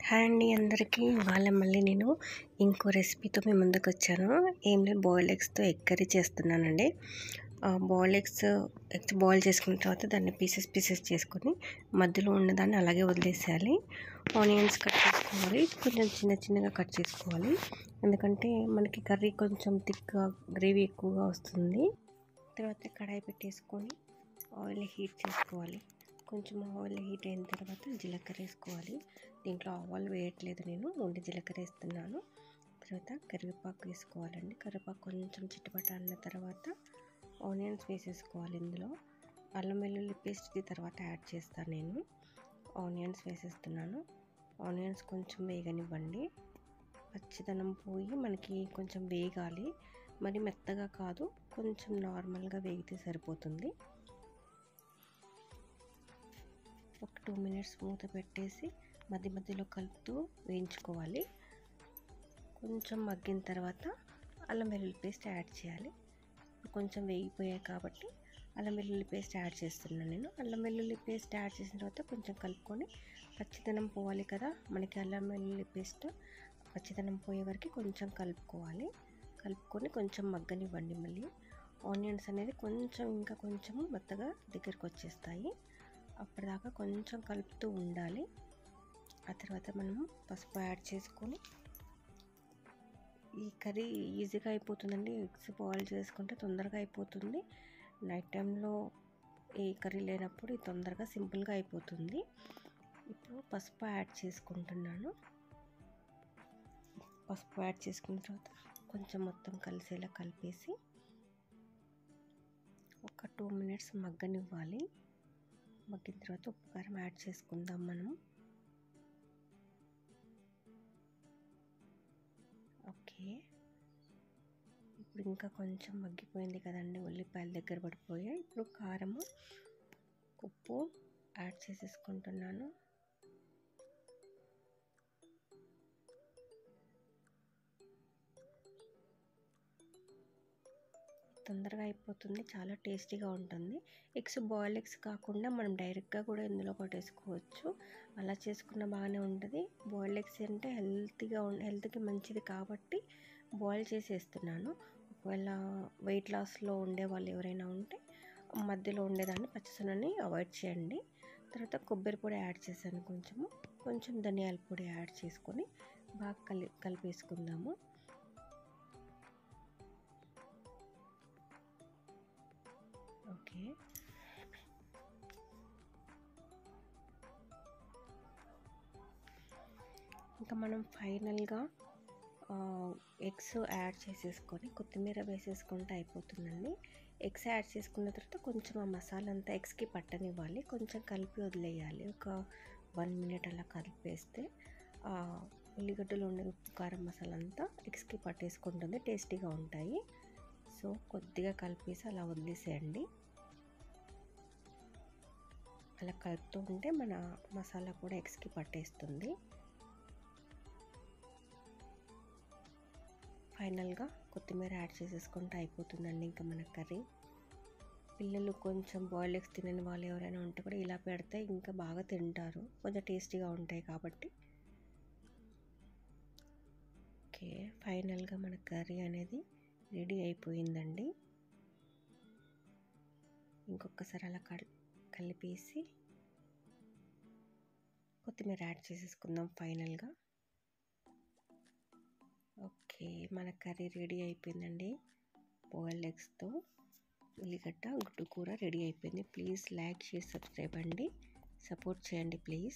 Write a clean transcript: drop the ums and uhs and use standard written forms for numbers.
Hi అండి అందరికీ. ఇవాళ మళ్ళీ నేను ఇంకో రెసిపీతో మీ ముందుకు వచ్చాను. ఏం లేదు, బాయిల్డ్ ఎగ్స్తో ఎగ్ కర్రీ చేస్తున్నానండి. బాయిల్డ్ ఎగ్స్ బాయిల్ చేసుకున్న తర్వాత దాన్ని పీసెస్ చేసుకొని మధ్యలో ఉన్నదాన్ని అలాగే వదిలేసేయాలి. ఆనియన్స్ కట్ చేసుకోవాలి, కొంచెం చిన్నగా కట్ చేసుకోవాలి. ఎందుకంటే మనకి కర్రీ కొంచెం థిక్గా గ్రేవీ ఎక్కువగా వస్తుంది. తర్వాత కడాయి పెట్టేసుకొని ఆయిల్ హీట్ చేసుకోవాలి. కొంచెం ఆయిల్ హీట్ అయిన తర్వాత జీలకర్ర వేసుకోవాలి. దీంట్లో ఆవాలు వేయట్లేదు, నేను ఓన్లీ జీలకర్ర వేస్తున్నాను. తర్వాత కరివేపాకు వేసుకోవాలండి. కరివేపాకు కొంచెం చిటపట అన్న తర్వాత ఆనియన్స్ వేసేసుకోవాలి. ఇందులో అల్లం వెల్లుల్లి పేస్ట్ తర్వాత యాడ్ చేస్తాను. నేను ఆనియన్స్ వేసేస్తున్నాను. ఆనియన్స్ కొంచెం వేగనివ్వండి. పచ్చిదనం పోయి మనకి కొంచెం వేగాలి, మరి మెత్తగా కాదు, కొంచెం నార్మల్గా వేగితే సరిపోతుంది. ఒక 2 మినిట్స్ మూత పెట్టేసి మధ్యలో కలుపుతూ వేయించుకోవాలి. కొంచెం మగ్గిన తర్వాత అల్లం వెల్లుల్లి పేస్ట్ యాడ్ చేయాలి. కొంచెం వేగిపోయాయి కాబట్టి అల్లం వెల్లుల్లి పేస్ట్ యాడ్ చేస్తున్నాను నేను. అల్లం వెల్లుల్లి పేస్ట్ యాడ్ చేసిన తర్వాత కొంచెం కలుపుకొని, పచ్చిదనం పోవాలి కదా మనకి, అల్లం వెల్లుల్లి పేస్ట్ పచ్చిదనం పోయే వరకు కొంచెం కలుపుకొని కొంచెం మగ్గనివ్వండి. మళ్ళీ ఆనియన్స్ అనేది ఇంకా కొంచెం మెత్తగా దగ్గరకు వచ్చేస్తాయి. అప్పటిదాకా కొంచెం కలుపుతూ ఉండాలి. ఆ తర్వాత మనము పసుపు యాడ్ చేసుకొని, ఈ కర్రీ ఈజీగా అయిపోతుందండి. ఎగ్స్ బాయిల్ చేసుకుంటే తొందరగా అయిపోతుంది. నైట్ టైంలో ఈ కర్రీ లేనప్పుడు ఇది తొందరగా సింపుల్గా అయిపోతుంది. ఇప్పుడు పసుపు యాడ్ చేసుకుంటున్నాను. పసుపు యాడ్ చేసుకున్న తర్వాత కొంచెం మొత్తం కలిసేలా కలిపేసి ఒక 2 మినిట్స్ మగ్గనివ్వాలి. మగ్గిన తర్వాత ఉప్పు కారం యాడ్ చేసుకుందాం మనం. ఓకే, ఇప్పుడు ఇంకా కొంచెం మగ్గిపోయింది కదండి, ఉల్లిపాయలు దగ్గర పడిపోయాయి. ఇప్పుడు కారము ఉప్పు యాడ్ చేసేసుకుంటున్నాను. తొందరగా అయిపోతుంది, చాలా టేస్టీగా ఉంటుంది. బాయిల్డ్ ఎగ్స్ కాకుండా మనం డైరెక్ట్గా కూడా ఇందులో కొట్టేసుకోవచ్చు. అలా చేసుకున్న బాగానే ఉంటుంది. బాయిల్డ్ ఎగ్స్ అంటే హెల్త్కి మంచిది కాబట్టి బాయిల్ చేసేస్తున్నాను. ఒకవేళ వెయిట్ లాస్లో ఉండే వాళ్ళు ఎవరైనా ఉంటే మధ్యలో ఉండేదాన్ని పచ్చిసొనని అవాయిడ్ చేయండి. తర్వాత కొబ్బరి పొడి యాడ్ చేశాను, కొంచెం ధనియాల పొడి యాడ్ చేసుకొని బాగా కలిపేసుకుందాము. ఓకే, ఇంకా మనం ఫైనల్గా ఎగ్స్ యాడ్ చేసేసుకొని కొత్తిమీర వేసేసుకుంటే అయిపోతుందండి. ఎగ్స్ యాడ్ చేసుకున్న తర్వాత కొంచెం ఆ మసాలా అంతా ఎగ్స్కి పట్టనివ్వాలి. కొంచెం కలిపి వదిలేయాలి. ఒక 1 మినిట్ అలా కలిపేస్తే ఉల్లిగడ్డలు ఉండే ఉప్పు కారం మసాలా అంతా ఎగ్స్కి పట్టేసుకుంటుంది, టేస్టీగా ఉంటాయి. సో కొద్దిగా కలిపేసి అలా వదిలేసేయండి. అలా కలుపుతూ ఉంటే మన మసాలా కూడా ఎగ్స్కి పట్టేస్తుంది. ఫైనల్గా కొత్తిమీర యాడ్ చేసేసుకుంటే అయిపోతుందండి ఇంకా మన కర్రీ. పిల్లలు కొంచెం బాయిల్డ్ ఎగ్స్ తినని వాళ్ళు ఎవరైనా ఉంటే కూడా ఇలా పెడితే ఇంకా బాగా తింటారు, కొంచెం టేస్టీగా ఉంటాయి కాబట్టి. ఓకే, ఫైనల్గా మన కర్రీ అనేది రెడీ అయిపోయిందండి. ఇంకొకసారి అలా కలిపేసి కొత్తిమీర యాడ్ చేసేసుకుందాం ఫైనల్గా. ఓకే, మన కర్రీ రెడీ అయిపోయిందండి. బాయిల్డ్ ఎగ్స్తో ఉల్లిగడ్డ గుడ్డు కూర రెడీ అయిపోయింది. ప్లీజ్ లైక్, షేర్, సబ్స్క్రైబ్ అండి. సపోర్ట్ చేయండి ప్లీజ్.